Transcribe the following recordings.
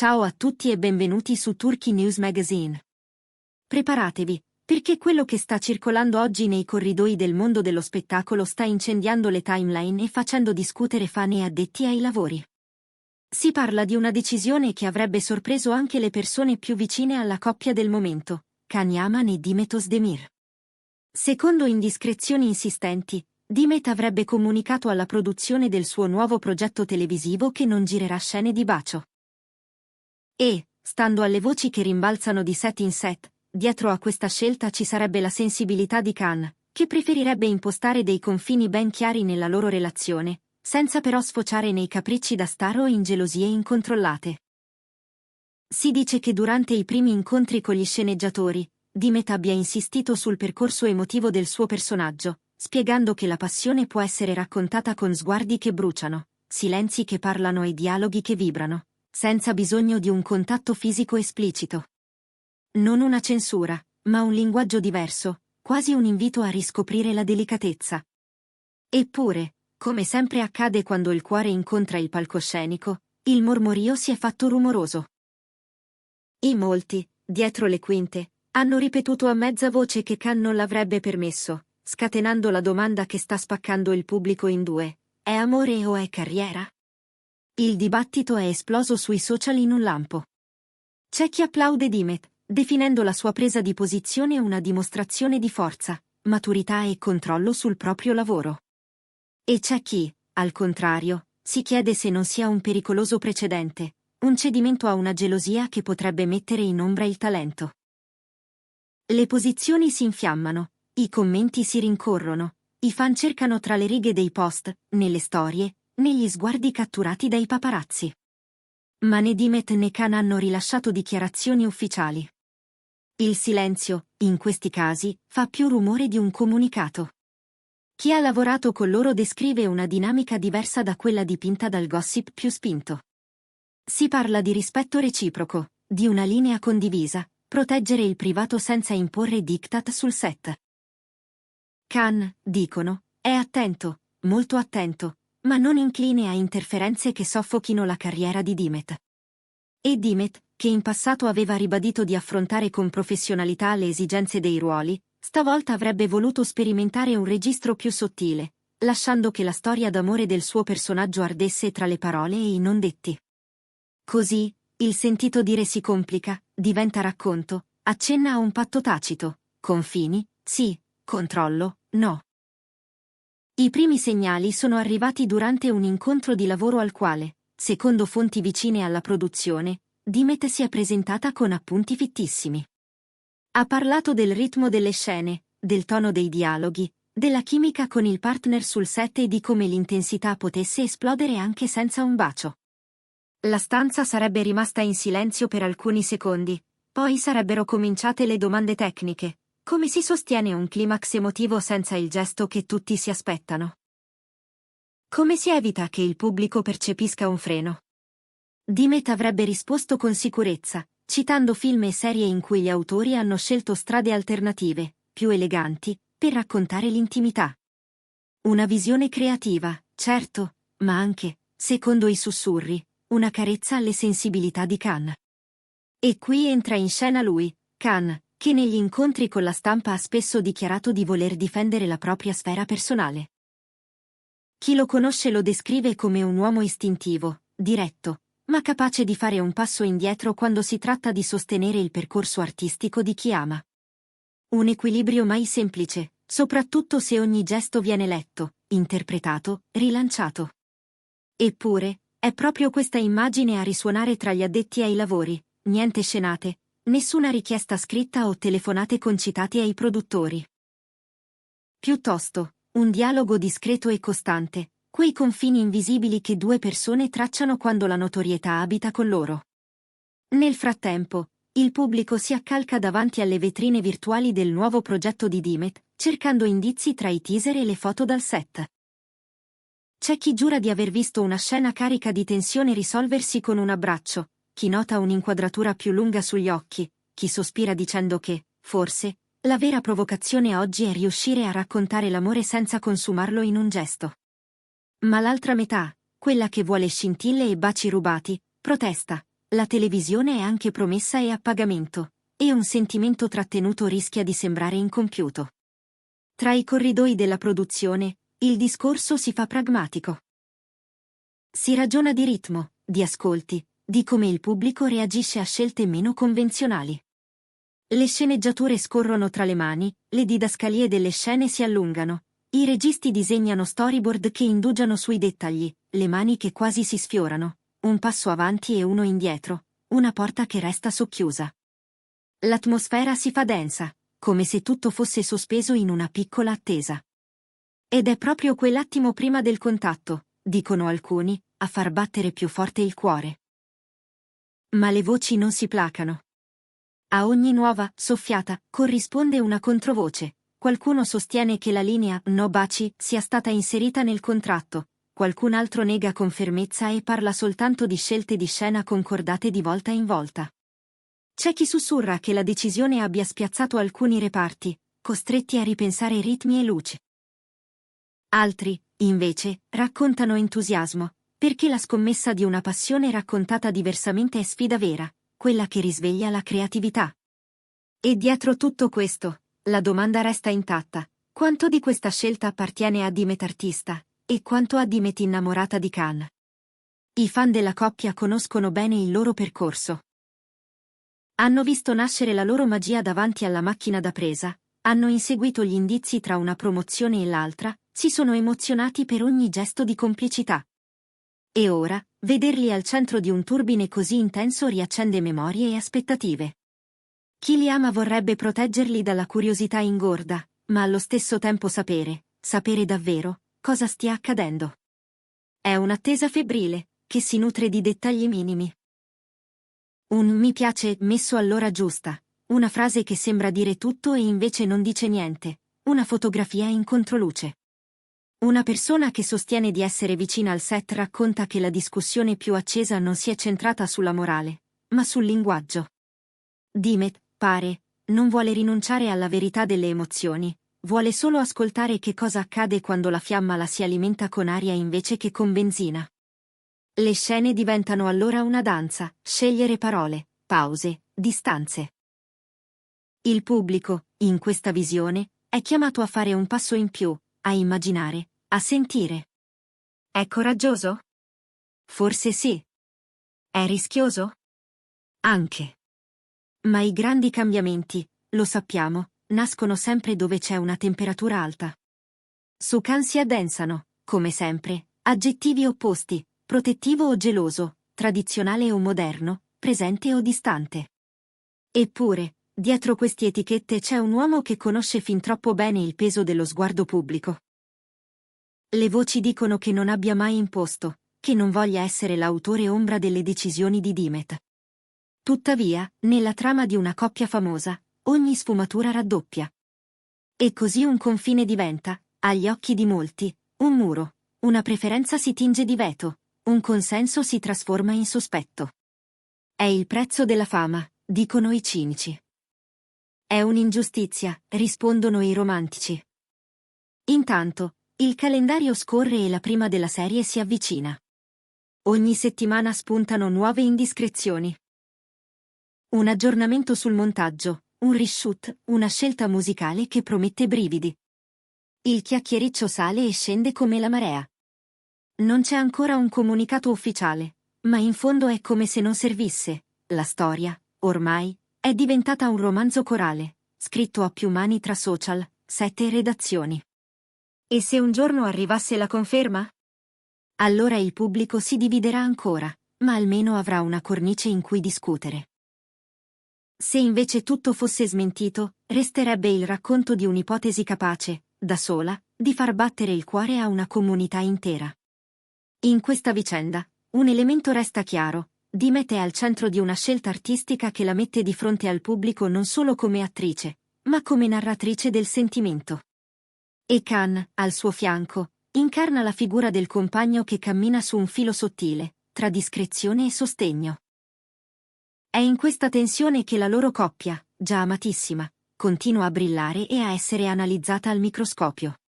Ciao a tutti e benvenuti su Turkey News Magazine. Preparatevi, perché quello che sta circolando oggi nei corridoi del mondo dello spettacolo sta incendiando le timeline e facendo discutere fan e addetti ai lavori. Si parla di una decisione che avrebbe sorpreso anche le persone più vicine alla coppia del momento, Can Yaman e Demet Özdemir. Secondo indiscrezioni insistenti, Demet avrebbe comunicato alla produzione del suo nuovo progetto televisivo che non girerà scene di bacio. E, stando alle voci che rimbalzano di set in set, dietro a questa scelta ci sarebbe la sensibilità di Can, che preferirebbe impostare dei confini ben chiari nella loro relazione, senza però sfociare nei capricci da star o in gelosie incontrollate. Si dice che durante i primi incontri con gli sceneggiatori, Demet abbia insistito sul percorso emotivo del suo personaggio, spiegando che la passione può essere raccontata con sguardi che bruciano, silenzi che parlano e dialoghi che vibrano, senza bisogno di un contatto fisico esplicito. Non una censura, ma un linguaggio diverso, quasi un invito a riscoprire la delicatezza. Eppure, come sempre accade quando il cuore incontra il palcoscenico, il mormorio si è fatto rumoroso. In molti, dietro le quinte, hanno ripetuto a mezza voce che Can non l'avrebbe permesso, scatenando la domanda che sta spaccando il pubblico in due: è amore o è carriera? Il dibattito è esploso sui social in un lampo. C'è chi applaude Demet, definendo la sua presa di posizione una dimostrazione di forza, maturità e controllo sul proprio lavoro. E c'è chi, al contrario, si chiede se non sia un pericoloso precedente, un cedimento a una gelosia che potrebbe mettere in ombra il talento. Le posizioni si infiammano, i commenti si rincorrono, i fan cercano tra le righe dei post, nelle storie, negli sguardi catturati dai paparazzi. Ma né Demet né Can hanno rilasciato dichiarazioni ufficiali. Il silenzio, in questi casi, fa più rumore di un comunicato. Chi ha lavorato con loro descrive una dinamica diversa da quella dipinta dal gossip più spinto. Si parla di rispetto reciproco, di una linea condivisa, proteggere il privato senza imporre diktat sul set. Can, dicono, è attento, molto attento, ma non incline a interferenze che soffochino la carriera di Demet. E Demet, che in passato aveva ribadito di affrontare con professionalità le esigenze dei ruoli, stavolta avrebbe voluto sperimentare un registro più sottile, lasciando che la storia d'amore del suo personaggio ardesse tra le parole e i non detti. Così, il sentito dire si complica, diventa racconto, accenna a un patto tacito, confini, sì, controllo, no. I primi segnali sono arrivati durante un incontro di lavoro al quale, secondo fonti vicine alla produzione, Demet si è presentata con appunti fittissimi. Ha parlato del ritmo delle scene, del tono dei dialoghi, della chimica con il partner sul set e di come l'intensità potesse esplodere anche senza un bacio. La stanza sarebbe rimasta in silenzio per alcuni secondi, poi sarebbero cominciate le domande tecniche. Come si sostiene un climax emotivo senza il gesto che tutti si aspettano? Come si evita che il pubblico percepisca un freno? Demet avrebbe risposto con sicurezza, citando film e serie in cui gli autori hanno scelto strade alternative, più eleganti, per raccontare l'intimità. Una visione creativa, certo, ma anche, secondo i sussurri, una carezza alle sensibilità di Can. E qui entra in scena lui, Can, che negli incontri con la stampa ha spesso dichiarato di voler difendere la propria sfera personale. Chi lo conosce lo descrive come un uomo istintivo, diretto, ma capace di fare un passo indietro quando si tratta di sostenere il percorso artistico di chi ama. Un equilibrio mai semplice, soprattutto se ogni gesto viene letto, interpretato, rilanciato. Eppure, è proprio questa immagine a risuonare tra gli addetti ai lavori, niente scenate, nessuna richiesta scritta o telefonate concitate ai produttori. Piuttosto, un dialogo discreto e costante, quei confini invisibili che due persone tracciano quando la notorietà abita con loro. Nel frattempo, il pubblico si accalca davanti alle vetrine virtuali del nuovo progetto di Demet, cercando indizi tra i teaser e le foto dal set. C'è chi giura di aver visto una scena carica di tensione risolversi con un abbraccio, chi nota un'inquadratura più lunga sugli occhi, chi sospira dicendo che, forse, la vera provocazione oggi è riuscire a raccontare l'amore senza consumarlo in un gesto. Ma l'altra metà, quella che vuole scintille e baci rubati, protesta, la televisione è anche promessa e a pagamento, e un sentimento trattenuto rischia di sembrare incompiuto. Tra i corridoi della produzione, il discorso si fa pragmatico. Si ragiona di ritmo, di ascolti, di come il pubblico reagisce a scelte meno convenzionali. Le sceneggiature scorrono tra le mani, le didascalie delle scene si allungano, i registi disegnano storyboard che indugiano sui dettagli, le mani che quasi si sfiorano, un passo avanti e uno indietro, una porta che resta socchiusa. L'atmosfera si fa densa, come se tutto fosse sospeso in una piccola attesa. Ed è proprio quell'attimo prima del contatto, dicono alcuni, a far battere più forte il cuore. Ma le voci non si placano. A ogni nuova soffiata corrisponde una controvoce. Qualcuno sostiene che la linea "no baci" sia stata inserita nel contratto, qualcun altro nega con fermezza e parla soltanto di scelte di scena concordate di volta in volta. C'è chi sussurra che la decisione abbia spiazzato alcuni reparti, costretti a ripensare ritmi e luci. Altri, invece, raccontano entusiasmo, perché la scommessa di una passione raccontata diversamente è sfida vera, quella che risveglia la creatività. E dietro tutto questo, la domanda resta intatta: quanto di questa scelta appartiene a Dimet artista, e quanto a Dimet innamorata di Khan? I fan della coppia conoscono bene il loro percorso. Hanno visto nascere la loro magia davanti alla macchina da presa, hanno inseguito gli indizi tra una promozione e l'altra, si sono emozionati per ogni gesto di complicità. E ora, vederli al centro di un turbine così intenso riaccende memorie e aspettative. Chi li ama vorrebbe proteggerli dalla curiosità ingorda, ma allo stesso tempo sapere davvero, cosa stia accadendo. È un'attesa febbrile, che si nutre di dettagli minimi. Un "mi piace" messo all'ora giusta, una frase che sembra dire tutto e invece non dice niente, una fotografia in controluce. Una persona che sostiene di essere vicina al set racconta che la discussione più accesa non si è centrata sulla morale, ma sul linguaggio. Dimet, pare, non vuole rinunciare alla verità delle emozioni, vuole solo ascoltare che cosa accade quando la fiamma la si alimenta con aria invece che con benzina. Le scene diventano allora una danza, scegliere parole, pause, distanze. Il pubblico, in questa visione, è chiamato a fare un passo in più, a immaginare, a sentire. È coraggioso? Forse sì. È rischioso? Anche. Ma i grandi cambiamenti, lo sappiamo, nascono sempre dove c'è una temperatura alta. Su Khan si addensano, come sempre, aggettivi opposti, protettivo o geloso, tradizionale o moderno, presente o distante. Eppure, dietro queste etichette c'è un uomo che conosce fin troppo bene il peso dello sguardo pubblico. Le voci dicono che non abbia mai imposto, che non voglia essere l'autore ombra delle decisioni di Dimet. Tuttavia, nella trama di una coppia famosa, ogni sfumatura raddoppia. E così un confine diventa, agli occhi di molti, un muro, una preferenza si tinge di veto, un consenso si trasforma in sospetto. È il prezzo della fama, dicono i cinici. È un'ingiustizia, rispondono i romantici. Intanto, il calendario scorre e la prima della serie si avvicina. Ogni settimana spuntano nuove indiscrezioni. Un aggiornamento sul montaggio, un reshoot, una scelta musicale che promette brividi. Il chiacchiericcio sale e scende come la marea. Non c'è ancora un comunicato ufficiale, ma in fondo è come se non servisse. La storia, ormai, è diventata un romanzo corale, scritto a più mani tra social, set e redazioni. E se un giorno arrivasse la conferma? Allora il pubblico si dividerà ancora, ma almeno avrà una cornice in cui discutere. Se invece tutto fosse smentito, resterebbe il racconto di un'ipotesi capace, da sola, di far battere il cuore a una comunità intera. In questa vicenda, un elemento resta chiaro: Dimet è al centro di una scelta artistica che la mette di fronte al pubblico non solo come attrice, ma come narratrice del sentimento. E Khan, al suo fianco, incarna la figura del compagno che cammina su un filo sottile, tra discrezione e sostegno. È in questa tensione che la loro coppia, già amatissima, continua a brillare e a essere analizzata al microscopio.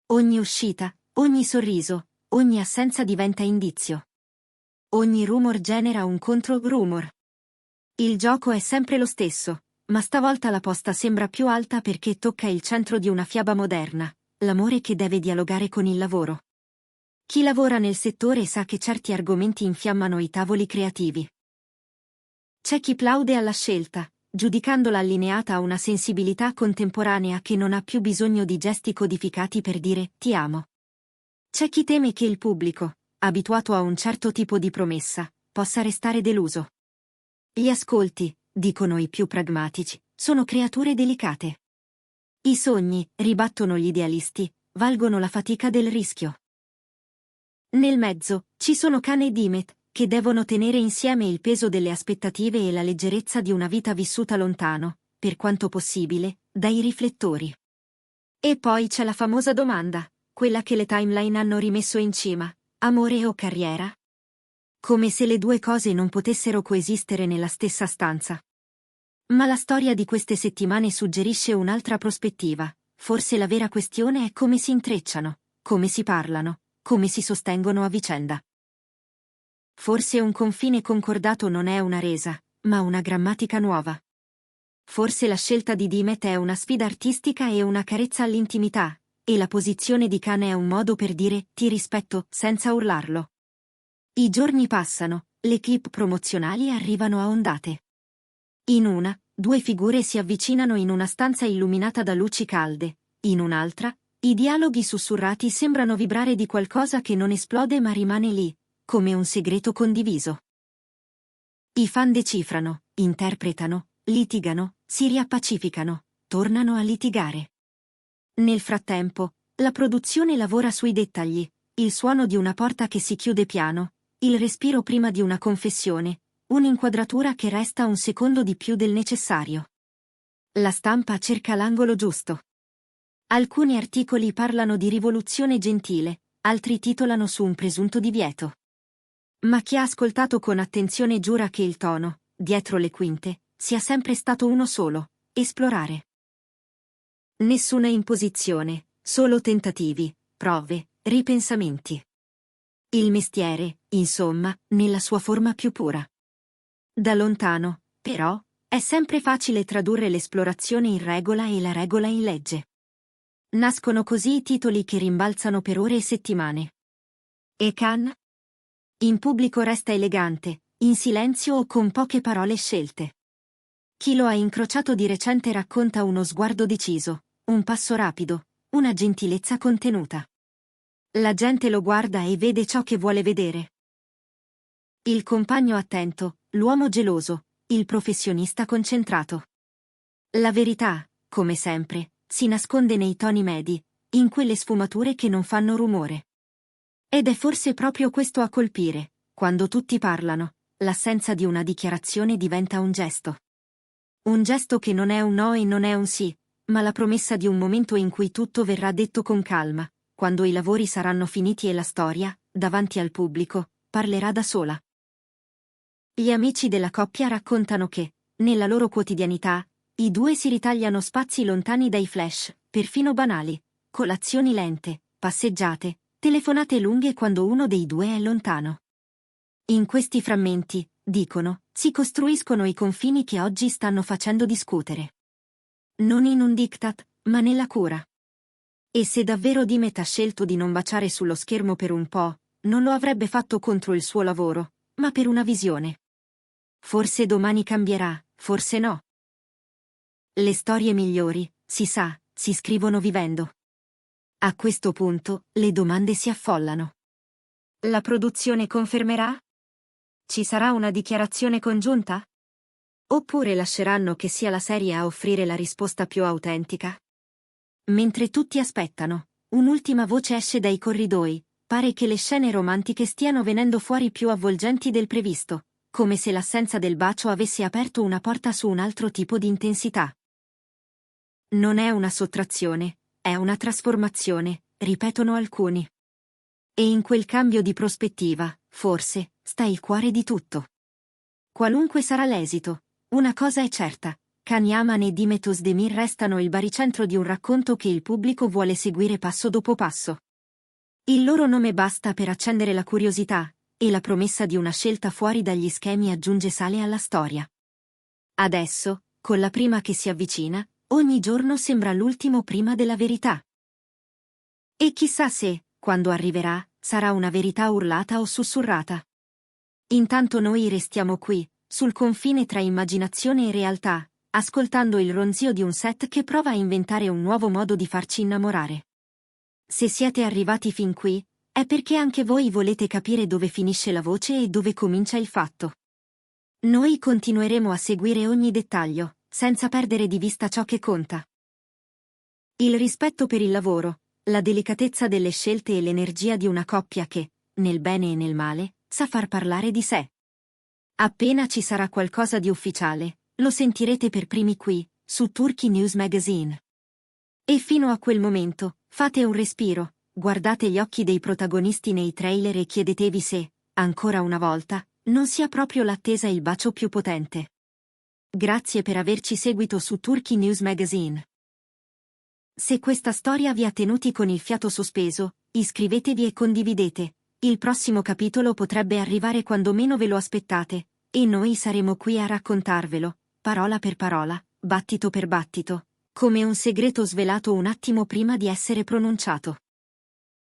Ogni uscita, ogni sorriso, ogni assenza diventa indizio. Ogni rumor genera un contro-rumor. Il gioco è sempre lo stesso, ma stavolta la posta sembra più alta perché tocca il centro di una fiaba moderna, l'amore che deve dialogare con il lavoro. Chi lavora nel settore sa che certi argomenti infiammano i tavoli creativi. C'è chi plaude alla scelta, giudicandola allineata a una sensibilità contemporanea che non ha più bisogno di gesti codificati per dire «ti amo». C'è chi teme che il pubblico, abituato a un certo tipo di promessa, possa restare deluso. Gli ascolti, dicono i più pragmatici, sono creature delicate. I sogni, ribattono gli idealisti, valgono la fatica del rischio. Nel mezzo, ci sono Khan e Dimet, che devono tenere insieme il peso delle aspettative e la leggerezza di una vita vissuta lontano, per quanto possibile, dai riflettori. E poi c'è la famosa domanda, quella che le timeline hanno rimesso in cima: amore o carriera? Come se le due cose non potessero coesistere nella stessa stanza. Ma la storia di queste settimane suggerisce un'altra prospettiva. Forse la vera questione è come si intrecciano, come si parlano, come si sostengono a vicenda. Forse un confine concordato non è una resa, ma una grammatica nuova. Forse la scelta di Dimet è una sfida artistica e una carezza all'intimità, e la posizione di Khan è un modo per dire «ti rispetto» senza urlarlo. I giorni passano, le clip promozionali arrivano a ondate. In una, due figure si avvicinano in una stanza illuminata da luci calde, in un'altra, i dialoghi sussurrati sembrano vibrare di qualcosa che non esplode ma rimane lì, come un segreto condiviso. I fan decifrano, interpretano, litigano, si riappacificano, tornano a litigare. Nel frattempo, la produzione lavora sui dettagli, il suono di una porta che si chiude piano, il respiro prima di una confessione, un'inquadratura che resta un secondo di più del necessario. La stampa cerca l'angolo giusto. Alcuni articoli parlano di rivoluzione gentile, altri titolano su un presunto divieto. Ma chi ha ascoltato con attenzione giura che il tono, dietro le quinte, sia sempre stato uno solo: esplorare. Nessuna imposizione, solo tentativi, prove, ripensamenti. Il mestiere, insomma, nella sua forma più pura. Da lontano, però, è sempre facile tradurre l'esplorazione in regola e la regola in legge. Nascono così i titoli che rimbalzano per ore e settimane. E Khan? In pubblico resta elegante, in silenzio o con poche parole scelte. Chi lo ha incrociato di recente racconta uno sguardo deciso, un passo rapido, una gentilezza contenuta. La gente lo guarda e vede ciò che vuole vedere. Il compagno attento, l'uomo geloso, il professionista concentrato. La verità, come sempre, si nasconde nei toni medi, in quelle sfumature che non fanno rumore. Ed è forse proprio questo a colpire: quando tutti parlano, l'assenza di una dichiarazione diventa un gesto. Un gesto che non è un no e non è un sì, ma la promessa di un momento in cui tutto verrà detto con calma, quando i lavori saranno finiti e la storia, davanti al pubblico, parlerà da sola. Gli amici della coppia raccontano che, nella loro quotidianità, i due si ritagliano spazi lontani dai flash, perfino banali, colazioni lente, passeggiate, telefonate lunghe quando uno dei due è lontano. In questi frammenti, dicono, si costruiscono i confini che oggi stanno facendo discutere. Non in un diktat, ma nella cura. E se davvero Dimet ha scelto di non baciare sullo schermo per un po', non lo avrebbe fatto contro il suo lavoro, ma per una visione. Forse domani cambierà, forse no. Le storie migliori, si sa, si scrivono vivendo. A questo punto, le domande si affollano. La produzione confermerà? Ci sarà una dichiarazione congiunta? Oppure lasceranno che sia la serie a offrire la risposta più autentica? Mentre tutti aspettano, un'ultima voce esce dai corridoi: pare che le scene romantiche stiano venendo fuori più avvolgenti del previsto, come se l'assenza del bacio avesse aperto una porta su un altro tipo di intensità. Non è una sottrazione, è una trasformazione, ripetono alcuni. E in quel cambio di prospettiva, forse, sta il cuore di tutto. Qualunque sarà l'esito, una cosa è certa: Khan Yaman e Dimet Özdemir restano il baricentro di un racconto che il pubblico vuole seguire passo dopo passo. Il loro nome basta per accendere la curiosità, e la promessa di una scelta fuori dagli schemi aggiunge sale alla storia. Adesso, con la prima che si avvicina, ogni giorno sembra l'ultimo prima della verità. E chissà se, quando arriverà, sarà una verità urlata o sussurrata. Intanto noi restiamo qui, sul confine tra immaginazione e realtà, ascoltando il ronzio di un set che prova a inventare un nuovo modo di farci innamorare. Se siete arrivati fin qui, è perché anche voi volete capire dove finisce la voce e dove comincia il fatto. Noi continueremo a seguire ogni dettaglio, senza perdere di vista ciò che conta. Il rispetto per il lavoro, la delicatezza delle scelte e l'energia di una coppia che, nel bene e nel male, sa far parlare di sé. Appena ci sarà qualcosa di ufficiale, lo sentirete per primi qui, su Turkey News Magazine. E fino a quel momento, fate un respiro, guardate gli occhi dei protagonisti nei trailer e chiedetevi se, ancora una volta, non sia proprio l'attesa il bacio più potente. Grazie per averci seguito su Turkey News Magazine. Se questa storia vi ha tenuti con il fiato sospeso, iscrivetevi e condividete. Il prossimo capitolo potrebbe arrivare quando meno ve lo aspettate, e noi saremo qui a raccontarvelo, parola per parola, battito per battito, come un segreto svelato un attimo prima di essere pronunciato.